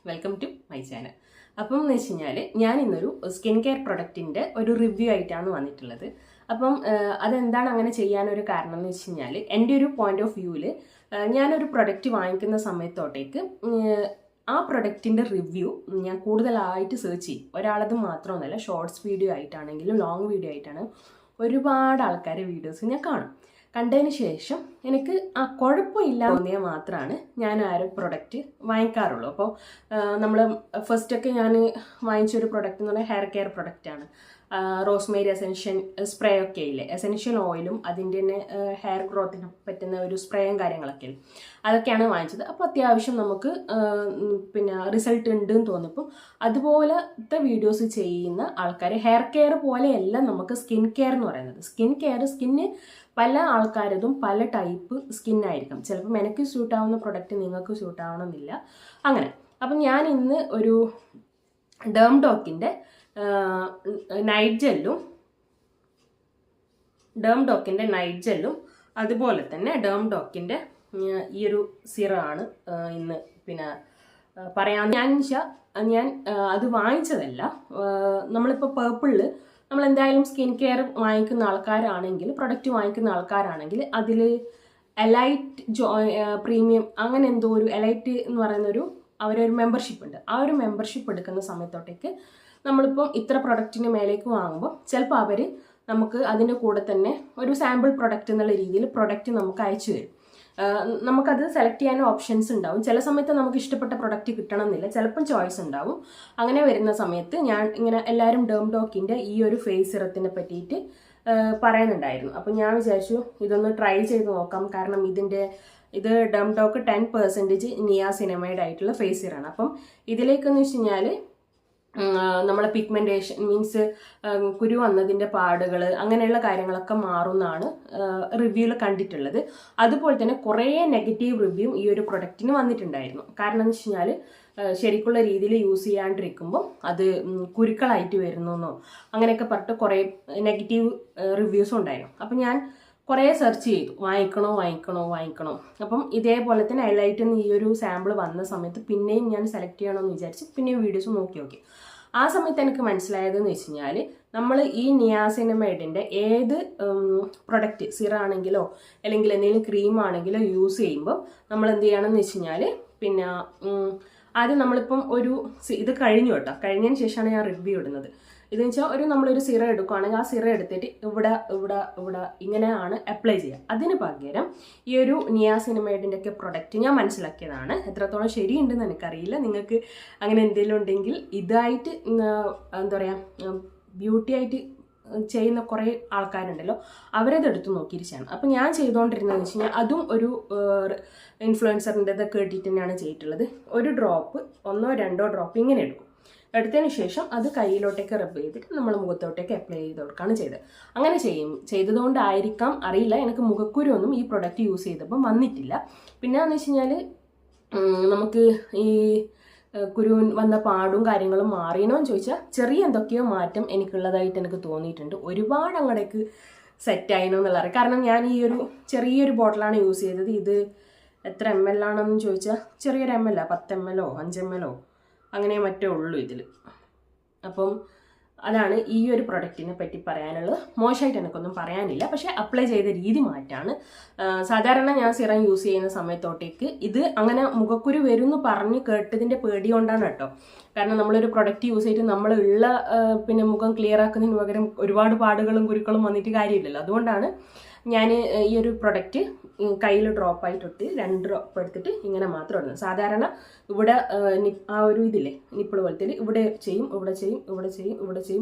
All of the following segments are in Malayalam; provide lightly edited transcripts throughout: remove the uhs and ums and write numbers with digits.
Welcome to my channel. അപ്പം എന്ന് വെച്ച് കഴിഞ്ഞാൽ ഞാൻ ഇന്നൊരു സ്കിൻ കെയർ പ്രൊഡക്റ്റിൻ്റെ ഒരു റിവ്യൂ ആയിട്ടാണ് വന്നിട്ടുള്ളത്. അപ്പം അതെന്താണ് അങ്ങനെ ചെയ്യാനൊരു കാരണം എന്ന് വെച്ച് കഴിഞ്ഞാൽ എൻ്റെ ഒരു പോയിന്റ് ഓഫ് വ്യൂവിൽ ഞാനൊരു പ്രൊഡക്റ്റ് വാങ്ങിക്കുന്ന സമയത്തോട്ടേക്ക് ആ പ്രൊഡക്റ്റിൻ്റെ റിവ്യൂ ഞാൻ കൂടുതലായിട്ട് സെർച്ച് ചെയ്യും. ഒരാളത് മാത്രമൊന്നുമല്ല, ഷോർട്സ് വീഡിയോ ആയിട്ടാണെങ്കിലും ലോങ് വീഡിയോ ആയിട്ടാണ് ഒരുപാട് ആൾക്കാരുടെ വീഡിയോസ് ഞാൻ കാണും. കണ്ടതിന് ശേഷം എനിക്ക് കുഴപ്പമില്ല തോന്നിയാൽ മാത്രമാണ് ഞാൻ ആ ഒരു പ്രൊഡക്റ്റ് വാങ്ങിക്കാറുള്ളൂ. അപ്പോൾ നമ്മൾ ഫസ്റ്റൊക്കെ ഞാൻ വാങ്ങിച്ചൊരു പ്രൊഡക്റ്റ് എന്ന് പറഞ്ഞാൽ ഹെയർ കെയർ പ്രൊഡക്റ്റാണ്. റോസ്മേരി എസെൻഷ്യൽ സ്പ്രേ ഒക്കെ ഇല്ലേ, എസെൻഷ്യൽ ഓയിലും അതിൻ്റെ തന്നെ ഹെയർ ഗ്രോത്തിന് പറ്റുന്ന ഒരു സ്പ്രേയും കാര്യങ്ങളൊക്കെ ഇല്ലേ, അതൊക്കെയാണ് വാങ്ങിച്ചത്. അപ്പോൾ അത്യാവശ്യം നമുക്ക് റിസൾട്ട് ഉണ്ട് എന്ന് തോന്നിയപ്പോൾ അതുപോലത്തെ വീഡിയോസ് ചെയ്യുന്ന ആൾക്കാർ, ഹെയർ കെയർ പോലെയല്ല നമുക്ക് സ്കിൻ കെയർ എന്ന് പറയുന്നത്. സ്കിന്ന് പല ആൾക്കാരതും പല ടൈപ്പ് സ്കിന്നായിരിക്കും. ചിലപ്പോൾ എനിക്ക് സ്യൂട്ടാവുന്ന പ്രൊഡക്റ്റ് നിങ്ങൾക്ക് സ്യൂട്ടാവണമെന്നില്ല, അങ്ങനെ. അപ്പം ഞാൻ ഇന്ന് ഒരു ഡേംഡോക്കിൻ്റെ നൈറ്റ് ജെല്ലും അതുപോലെ തന്നെ ഡേംഡോക്കിൻ്റെ ഈ ഒരു സിറാണ് ഇന്ന് പറയാൻ. ഞാൻ അത് വാങ്ങിച്ചതല്ല. നമ്മളിപ്പോൾ പേർപ്പിളിൽ നമ്മൾ എന്തായാലും സ്കിൻ കെയർ വാങ്ങിക്കുന്ന ആൾക്കാരാണെങ്കിൽ, പ്രൊഡക്റ്റ് വാങ്ങിക്കുന്ന ആൾക്കാരാണെങ്കിൽ അതിൽ എലൈറ്റ് പ്രീമിയം അങ്ങനെ എന്തോ ഒരു എലൈറ്റ് എന്ന് പറയുന്നൊരു അവരൊരു മെമ്പർഷിപ്പ് ഉണ്ട്. ആ ഒരു മെമ്പർഷിപ്പ് എടുക്കുന്ന സമയത്തോട്ടേക്ക് നമ്മളിപ്പം ഇത്ര പ്രൊഡക്റ്റിന് മേലേക്ക് വാങ്ങുമ്പോൾ ചിലപ്പോൾ അവർ നമുക്ക് അതിൻ്റെ കൂടെ തന്നെ ഒരു സാമ്പിൾ പ്രൊഡക്റ്റ് എന്നുള്ള രീതിയിൽ പ്രൊഡക്റ്റ് നമുക്ക് അയച്ചു തരും. നമുക്കത് സെലക്ട് ചെയ്യാനും ഓപ്ഷൻസ് ഉണ്ടാവും. ചില സമയത്ത് നമുക്ക് ഇഷ്ടപ്പെട്ട പ്രൊഡക്റ്റ് കിട്ടണമെന്നില്ല, ചിലപ്പം ചോയ്സ് ഉണ്ടാവും. അങ്ങനെ വരുന്ന സമയത്ത് ഞാൻ ഇങ്ങനെ എല്ലാവരും ഡേംഡോക്കിൻ്റെ ഈ ഒരു ഫേസ് സിറത്തിനെ പറ്റിയിട്ട് പറയുന്നുണ്ടായിരുന്നു. അപ്പം ഞാൻ വിചാരിച്ചു ഇതൊന്ന് ട്രൈ ചെയ്ത് നോക്കാം. കാരണം ഇത് ഡേംഡോക്ക് 10% നിയാസിനമൈഡ് ആയിട്ടുള്ള ഫേസ് സിറാണ്. അപ്പം ഇതിലേക്കെന്ന് വെച്ച് കഴിഞ്ഞാൽ നമ്മളെ പിഗ്മെൻറ്റേഷൻ മീൻസ് കുരു വന്നതിൻ്റെ പാടുകൾ അങ്ങനെയുള്ള കാര്യങ്ങളൊക്കെ മാറുന്നതാണ് റിവ്യൂവിൽ കണ്ടിട്ടുള്ളത്. അതുപോലെ തന്നെ കുറേ നെഗറ്റീവ് റിവ്യൂ ഈ ഒരു പ്രൊഡക്റ്റിന് വന്നിട്ടുണ്ടായിരുന്നു. കാരണം എന്ന് വെച്ച് കഴിഞ്ഞാൽ ശരിക്കുള്ള രീതിയിൽ യൂസ് ചെയ്യാണ്ടിരിക്കുമ്പോൾ അത് കുരുക്കളായിട്ട് വരുന്നു അങ്ങനെയൊക്കെ പറഞ്ഞിട്ട് കുറേ നെഗറ്റീവ് റിവ്യൂസും ഉണ്ടായിരുന്നു. അപ്പം ഞാൻ കുറേ സെർച്ച് ചെയ്തു, വാങ്ങിക്കണോ. അപ്പം ഇതേപോലെ തന്നെ ഹൈലൈറ്റ് ഈ ഒരു സാമ്പിൾ വന്ന സമയത്ത് പിന്നെയും ഞാൻ സെലക്ട് ചെയ്യണമെന്ന് വിചാരിച്ച് പിന്നെയും വീഡിയോസ് നോക്കി. ആ സമയത്ത് എനിക്ക് മനസ്സിലായതെന്ന് വെച്ച് കഴിഞ്ഞാൽ നമ്മൾ ഈ നിയാസിനമൈഡിൻ്റെ ഏത് പ്രൊഡക്റ്റ് സിറാണെങ്കിലോ അല്ലെങ്കിൽ എന്തെങ്കിലും ക്രീം ആണെങ്കിലോ യൂസ് ചെയ്യുമ്പോൾ നമ്മൾ എന്ത് ചെയ്യണമെന്ന് വെച്ച് കഴിഞ്ഞാൽ ആദ്യം നമ്മളിപ്പം ഇത് കഴിഞ്ഞതിന് ശേഷമാണ് ഞാൻ റിവ്യൂ ഇടുന്നത്. ഇതെന്ന് വെച്ചാൽ നമ്മളൊരു സിറ എടുക്കുകയാണെങ്കിൽ ആ സിറ എടുത്തിട്ട് ഇവിടെ ഇങ്ങനെയാണ് അപ്ലൈ ചെയ്യുക. അതിന് പകരം ഈ ഒരു നിയാസിനമൈഡിൻ്റെ ഒക്കെ പ്രൊഡക്റ്റ് ഞാൻ മനസ്സിലാക്കിയതാണ്. എത്രത്തോളം ശരിയുണ്ടെന്ന് എനിക്കറിയില്ല. നിങ്ങൾക്ക് അങ്ങനെ എന്തെങ്കിലും ഉണ്ടെങ്കിൽ ഇതായിട്ട് എന്താ പറയുക ബ്യൂട്ടി ആയിട്ട് ചെയ്യുന്ന കുറേ ആൾക്കാരുണ്ടല്ലോ, അവരത് എടുത്ത് നോക്കിയിരിച്ചാണ്. അപ്പം ഞാൻ ചെയ്തുകൊണ്ടിരുന്നതെന്ന് വെച്ച് കഴിഞ്ഞാൽ അതും ഒരു ഇൻഫ്ലുവൻസറിൻ്റെതൊക്കെ കേട്ടിട്ട് തന്നെയാണ് ചെയ്തിട്ടുള്ളത്. ഒരു ഡ്രോപ്പ് 1-2 ഡ്രോപ്പ് ഇങ്ങനെ എടുത്തതിന് ശേഷം അത് കയ്യിലോട്ടേക്ക് റബ്ബ് ചെയ്തിട്ട് നമ്മൾ മുഖത്തോട്ടേക്ക് അപ്ലൈ ചെയ്ത് കൊടുക്കുകയാണ് ചെയ്തത്. അങ്ങനെ ചെയ്തതുകൊണ്ടായിരിക്കാം അറിയില്ല, എനിക്ക് മുഖക്കുരു ഒന്നും ഈ പ്രൊഡക്റ്റ് യൂസ് ചെയ്തപ്പം വന്നിട്ടില്ല. പിന്നെ എന്ന് വെച്ച് കഴിഞ്ഞാൽ നമുക്ക് ഈ കുരു വന്ന പാടും കാര്യങ്ങളും മാറിയണോ എന്ന് ചോദിച്ചാൽ ചെറിയ എന്തൊക്കെയോ മാറ്റം എനിക്കുള്ളതായിട്ട് എനിക്ക് തോന്നിയിട്ടുണ്ട്. ഒരുപാട് അങ്ങടേക്ക് സെറ്റായിനോ എന്നുള്ള അറിയാം. കാരണം ഞാൻ ഈ ഒരു ചെറിയൊരു ബോട്ടിലാണ് യൂസ് ചെയ്തത്. ഇത് എത്ര ml ആണെന്ന് ചോദിച്ചാൽ ചെറിയൊരു ml 10 ml 5 ml അങ്ങനെ മറ്റേ ഉള്ളൂ ഇതിൽ. അപ്പം അതാണ് ഈ ഒരു പ്രൊഡക്റ്റിനെ പറ്റി പറയാനുള്ളത്. മോശമായിട്ട് എനിക്കൊന്നും പറയാനില്ല, പക്ഷേ അപ്ലൈ ചെയ്ത രീതി മാറ്റാണ്. സാധാരണ ഞാൻ സിറം യൂസ് ചെയ്യുന്ന സമയത്തോട്ടേക്ക് ഇത് അങ്ങനെ മുഖക്കുരു വരും എന്ന് പറഞ്ഞ് കേട്ടതിൻ്റെ പേടി കൊണ്ടാണ് കേട്ടോ. കാരണം നമ്മളൊരു പ്രൊഡക്റ്റ് യൂസ് ചെയ്തിട്ട് നമ്മൾ മുഖം ക്ലിയർ ആക്കുന്നതിന് പകരം ഒരുപാട് പാടുകളും കുരുക്കളും വന്നിട്ട് കാര്യമില്ലല്ലോ. അതുകൊണ്ടാണ് ഞാൻ ഈ ഒരു പ്രൊഡക്റ്റ് കയ്യിൽ ഡ്രോപ്പായിട്ടിട്ട് 2 ഡ്രോപ്പ് എടുത്തിട്ട് ഇങ്ങനെ മാത്രം ഇടുന്നത്. സാധാരണ ഇവിടെ ആ ഒരു ഇതില്ലേ നിപ്പിൾ പോലത്തെ ഇവിടെ ചെയ്യും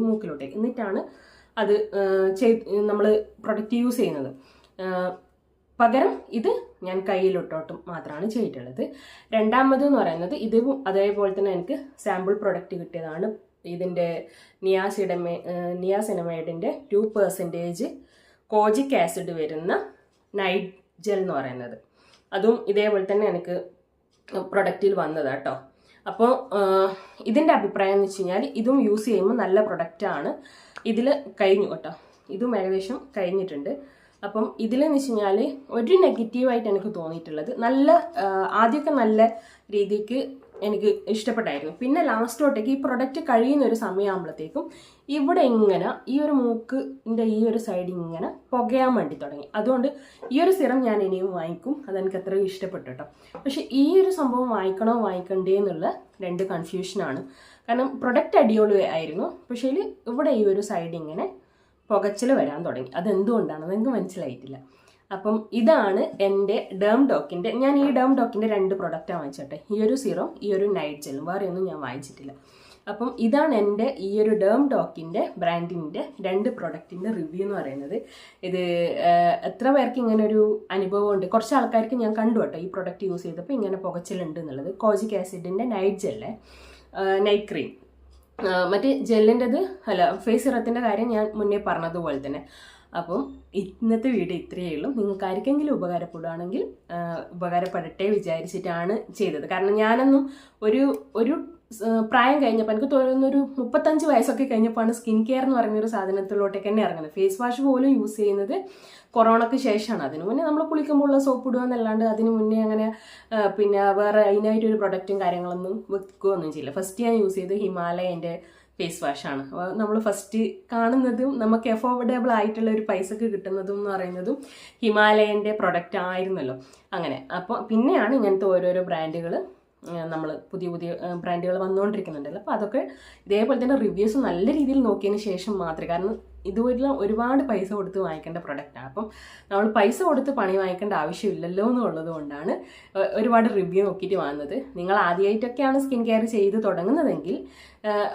മൂക്കിലോട്ടേക്ക്, എന്നിട്ടാണ് അത് നമ്മൾ പ്രൊഡക്റ്റ് യൂസ് ചെയ്യുന്നത്. പകരം ഇത് ഞാൻ കയ്യിലിട്ടോട്ടും മാത്രമാണ് ചെയ്തിട്ടുള്ളത്. രണ്ടാമത് എന്ന് പറയുന്നത് ഇതും അതേപോലെ തന്നെ എനിക്ക് സാമ്പിൾ പ്രൊഡക്റ്റ് കിട്ടിയതാണ്. ഇതിൻ്റെ നിയാസിനമൈഡിൻ്റെ 2% കോജിക് ആസിഡ് വരുന്ന നൈറ്റ് ജെൽ എന്ന് പറയുന്നത്. അതും ഇതേപോലെ തന്നെ എനിക്ക് പ്രൊഡക്റ്റിൽ വന്നതാണ് കേട്ടോ. അപ്പോൾ ഇതിൻ്റെ അഭിപ്രായം എന്ന് വെച്ച് കഴിഞ്ഞാൽ ഇതും യൂസ് ചെയ്യുമ്പോൾ നല്ല പ്രൊഡക്റ്റാണ്. ഇതിൽ കഴിഞ്ഞു കേട്ടോ, ഇതും ഏകദേശം കഴിഞ്ഞിട്ടുണ്ട്. അപ്പം ഇതിലെന്ന് വെച്ച് കഴിഞ്ഞാൽ ഒരു നെഗറ്റീവായിട്ട് എനിക്ക് തോന്നിയിട്ടുള്ളത്, ആദ്യമൊക്കെ നല്ല രീതിക്ക് എനിക്ക് ഇഷ്ടപ്പെട്ടായിരുന്നു. പിന്നെ ലാസ്റ്റോട്ടേക്ക് ഈ പ്രൊഡക്റ്റ് കഴിയുന്ന ഒരു സമയമാകുമ്പോഴത്തേക്കും ഇവിടെ ഇങ്ങനെ ഈ ഒരു മൂക്കിൻ്റെ ഈ ഒരു സൈഡ് ഇങ്ങനെ പുകയാൻ വേണ്ടി തുടങ്ങി. അതുകൊണ്ട് ഈ ഒരു സിറം ഞാൻ ഇനിയും വാങ്ങിക്കും. അതെനിക്ക് അത്രയും ഇഷ്ടപ്പെട്ടു കേട്ടോ. പക്ഷെ ഈ ഒരു സംഭവം വാങ്ങിക്കണോ വാങ്ങിക്കണ്ടേ എന്നുള്ള രണ്ട് കൺഫ്യൂഷനാണ്. കാരണം പ്രൊഡക്റ്റ് അടിപൊളി ആയിരുന്നു, പക്ഷേ ഇവിടെ ഈ ഒരു സൈഡ് ഇങ്ങനെ പുകച്ചിൽ വരാൻ തുടങ്ങി. അതെന്തുകൊണ്ടാണെന്ന് എനിക്ക് മനസ്സിലായിട്ടില്ല. അപ്പം ഇതാണ് എൻ്റെ ഡേം ഡോക്കിൻ്റെ, ഞാൻ ഈ ഡേം ഡോക്കിൻ്റെ 2 പ്രൊഡക്റ്റാണ് വാങ്ങിച്ചോട്ടെ. ഈ ഒരു സിറം, ഈ ഒരു നൈറ്റ് ജെല്ലും, വേറെ ഒന്നും ഞാൻ വാങ്ങിച്ചിട്ടില്ല. അപ്പം ഇതാണ് എൻ്റെ ഈ ഒരു ഡേം ഡോക്കിൻ്റെ ബ്രാൻഡിൻ്റെ 2 പ്രൊഡക്റ്റിൻ്റെ റിവ്യൂ എന്ന് പറയുന്നത്. ഇത് എത്ര പേർക്ക് ഇങ്ങനെ ഒരു അനുഭവം ഉണ്ട്? കുറച്ച് ആൾക്കാർക്ക് ഞാൻ കണ്ടു കേട്ടോ ഈ പ്രൊഡക്റ്റ് യൂസ് ചെയ്തപ്പോൾ ഇങ്ങനെ പുകച്ചിലുണ്ട് എന്നുള്ളത്. കോജിക് ആസിഡിൻ്റെ നൈറ്റ് ജെല്ല്, നൈറ്റ് ക്രീം. മറ്റേ ജെല്ലിൻ്റെത് അല്ല, ഫേസ് സിറത്തിൻ്റെ കാര്യം ഞാൻ മുന്നേ പറഞ്ഞതുപോലെ തന്നെ. അപ്പം ഇന്നത്തെ വീഡിയോ ഇത്രയേ ഉള്ളൂ. നിങ്ങൾക്ക് ആർക്കെങ്കിലും ഉപകാരപ്പെടുകയാണെങ്കിൽ ഉപകാരപ്പെടട്ടെ വിചാരിച്ചിട്ടാണ് ചെയ്തത്. കാരണം ഞാനൊന്നും ഒരു പ്രായം കഴിഞ്ഞപ്പോൾ, എനിക്ക് തോന്നുന്നൊരു 35 വയസ്സൊക്കെ കഴിഞ്ഞപ്പോഴാണ് സ്കിൻ കെയർ എന്ന് പറയുന്നൊരു സാധനത്തിലോട്ടേക്ക് തന്നെ ഇറങ്ങുന്നത്. ഫേസ് വാഷ് പോലും യൂസ് ചെയ്യുന്നത് കൊറോണയ്ക്ക് ശേഷമാണ്. അതിന് മുന്നേ നമ്മൾ കുളിക്കുമ്പോഴുള്ള സോപ്പ് ഇടുക എന്നല്ലാണ്ട് അതിന് മുന്നേ അങ്ങനെ പിന്നെ വേറെ അതിനായിട്ടൊരു പ്രൊഡക്റ്റും കാര്യങ്ങളൊന്നും വെക്കുകയൊന്നും ചെയ്യില്ല. ഫസ്റ്റ് ഞാൻ യൂസ് ചെയ്ത് ഹിമാലയൻ്റെ ഫേസ് വാഷാണ്. നമ്മൾ ഫസ്റ്റ് കാണുന്നതും നമുക്ക് അഫോർഡബിൾ ആയിട്ടുള്ള ഒരു പൈസക്ക് കിട്ടുന്നതും എന്ന് പറയുന്നതും ഹിമാലയൻ്റെ പ്രൊഡക്റ്റ് ആയിരുന്നല്ലോ. അങ്ങനെ അപ്പോൾ പിന്നെയാണ് ഇങ്ങനത്തെ ഓരോരോ ബ്രാൻഡുകൾ, നമ്മൾ പുതിയ ബ്രാൻഡുകൾ വന്നുകൊണ്ടിരിക്കുന്നുണ്ടല്ലോ. അപ്പോൾ അതൊക്കെ ഇതേപോലെ തന്നെ റിവ്യൂസ് നല്ല രീതിയിൽ നോക്കിയതിന് ശേഷം മാത്രമേ, കാരണം ഇതുവരെല്ലാം ഒരുപാട് പൈസ കൊടുത്ത് വാങ്ങിക്കേണ്ട പ്രൊഡക്റ്റാണ്. അപ്പം നമ്മൾ പൈസ കൊടുത്ത് പണി വാങ്ങിക്കേണ്ട ആവശ്യമില്ലല്ലോ എന്നുള്ളത് കൊണ്ടാണ് ഒരുപാട് റിവ്യൂ നോക്കിയിട്ട് വാങ്ങുന്നത്. നിങ്ങൾ ആദ്യമായിട്ടൊക്കെയാണ് സ്കിൻ കെയർ ചെയ്ത് തുടങ്ങുന്നതെങ്കിൽ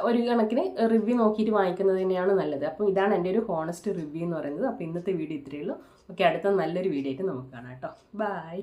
ഒരു കണക്കിന് റിവ്യൂ നോക്കിയിട്ട് വാങ്ങിക്കുന്നത് തന്നെയാണ് നല്ലത്. അപ്പം ഇതാണ് എൻ്റെ ഒരു ഹോണസ്റ്റ് റിവ്യൂ എന്ന് പറയുന്നത്. അപ്പോൾ ഇന്നത്തെ വീഡിയോ ഇത്രയേ ഉള്ളൂ. ഓക്കെ, അടുത്ത നല്ലൊരു വീഡിയോ ആയിട്ട് നമുക്ക് കാണാം കേട്ടോ. ബൈ.